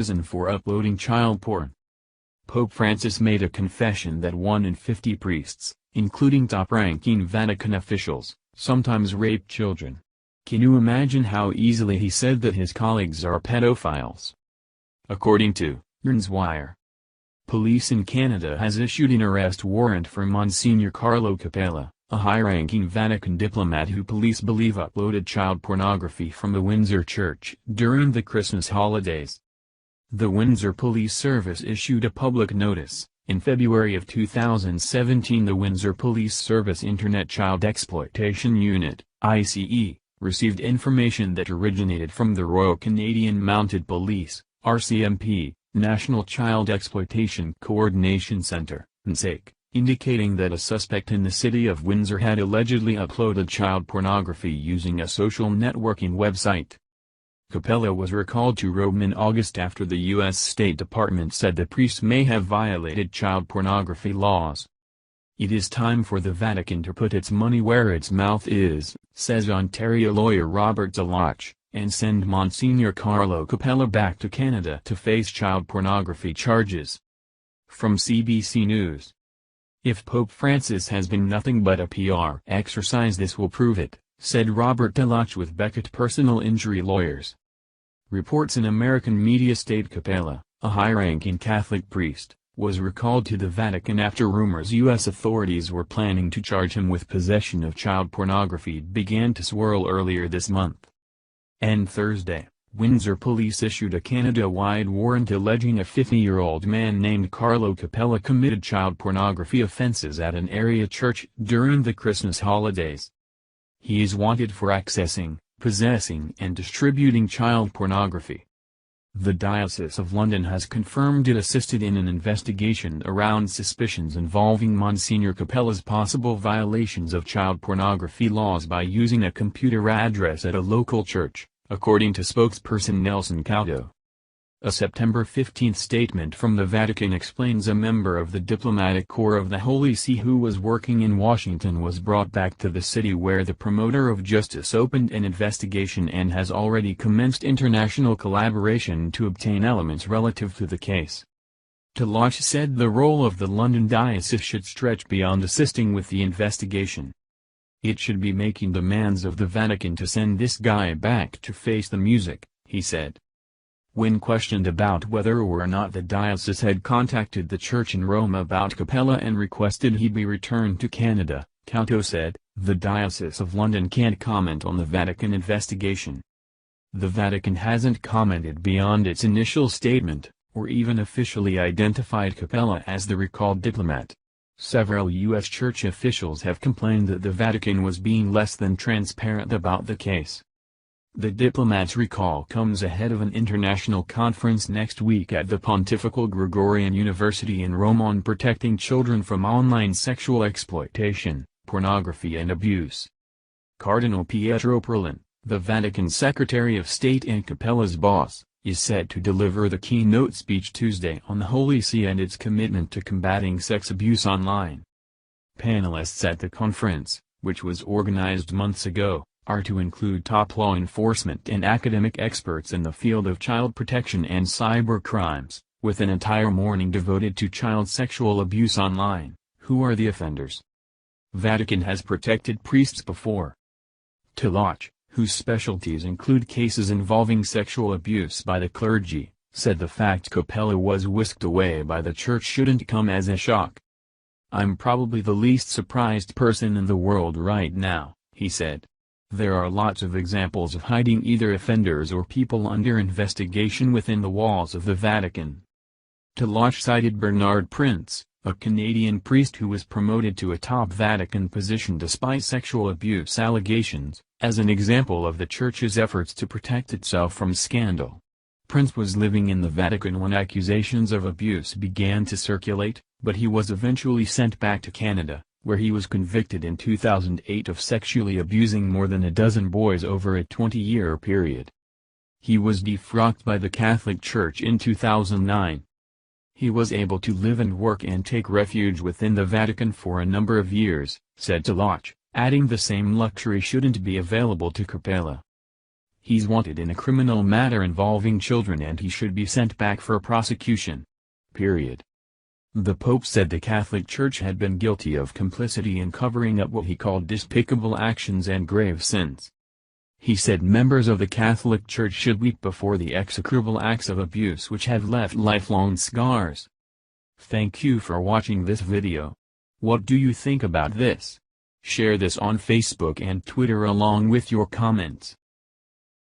prison for uploading child porn. Pope Francis made a confession that 1 in 50 priests, including top-ranking Vatican officials, sometimes rape children. Can you imagine how easily he said that his colleagues are pedophiles? According to Wire, police in Canada has issued an arrest warrant for Monsignor Carlo Capella, a high-ranking Vatican diplomat who police believe uploaded child pornography from the Windsor Church during the Christmas holidays. The Windsor Police Service issued a public notice. In February of 2017, the Windsor Police Service Internet Child Exploitation Unit, ICE, received information that originated from the Royal Canadian Mounted Police, RCMP, National Child Exploitation Coordination Centre, NCEC, indicating that a suspect in the city of Windsor had allegedly uploaded child pornography using a social networking website. Capella was recalled to Rome in August after the U.S. State Department said the priest may have violated child pornography laws. "It is time for the Vatican to put its money where its mouth is," says Ontario lawyer Robert Deloche, "and send Monsignor Carlo Capella back to Canada to face child pornography charges." From CBC News. "If Pope Francis has been nothing but a PR exercise, this will prove it," said Robert Deloche with Beckett Personal Injury Lawyers. Reports in American media state Capella, a high-ranking Catholic priest, was recalled to the Vatican after rumors U.S. authorities were planning to charge him with possession of child pornography began to swirl earlier this month. And Thursday, Windsor police issued a Canada-wide warrant alleging a 50-year-old man named Carlo Capella committed child pornography offenses at an area church during the Christmas holidays. He is wanted for accessing, possessing and distributing child pornography. The Diocese of London has confirmed it assisted in an investigation around suspicions involving Monsignor Capella's possible violations of child pornography laws by using a computer address at a local church, according to spokesperson Nelson Caudo. A September 15 statement from the Vatican explains a member of the diplomatic corps of the Holy See who was working in Washington was brought back to the city where the promoter of justice opened an investigation and has already commenced international collaboration to obtain elements relative to the case. Deloche said the role of the London diocese should stretch beyond assisting with the investigation. It should be making demands of the Vatican to send this guy back to face the music, he said. When questioned about whether or not the diocese had contacted the church in Rome about Capella and requested he be returned to Canada, Caudo said, "The Diocese of London can't comment on the Vatican investigation." The Vatican hasn't commented beyond its initial statement, or even officially identified Capella as the recalled diplomat. Several U.S. church officials have complained that the Vatican was being less than transparent about the case. The diplomat's recall comes ahead of an international conference next week at the Pontifical Gregorian University in Rome on protecting children from online sexual exploitation, pornography and abuse. Cardinal Pietro Parolin, the Vatican Secretary of State and Capella's boss, is set to deliver the keynote speech Tuesday on the Holy See and its commitment to combating sex abuse online. Panelists at the conference, which was organized months ago, are to include top law enforcement and academic experts in the field of child protection and cyber crimes, with an entire morning devoted to child sexual abuse online. Who are the offenders? Vatican has protected priests before. Deloche, whose specialties include cases involving sexual abuse by the clergy, said the fact Capella was whisked away by the church shouldn't come as a shock. "I'm probably the least surprised person in the world right now," he said. "There are lots of examples of hiding either offenders or people under investigation within the walls of the Vatican." Deloche cited Bernard Prince, a Canadian priest who was promoted to a top Vatican position despite sexual abuse allegations, as an example of the Church's efforts to protect itself from scandal. Prince was living in the Vatican when accusations of abuse began to circulate, but he was eventually sent back to Canada, where he was convicted in 2008 of sexually abusing more than a dozen boys over a 20-year period. He was defrocked by the Catholic Church in 2009. He was able to live and work and take refuge within the Vatican for a number of years, said Deloche, adding the same luxury shouldn't be available to Capella. He's wanted in a criminal matter involving children and he should be sent back for prosecution. Period. The Pope said the Catholic Church had been guilty of complicity in covering up what he called despicable actions and grave sins. He said members of the Catholic Church should weep before the execrable acts of abuse which have left lifelong scars. Thank you for watching this video. What do you think about this? Share this on Facebook and Twitter along with your comments.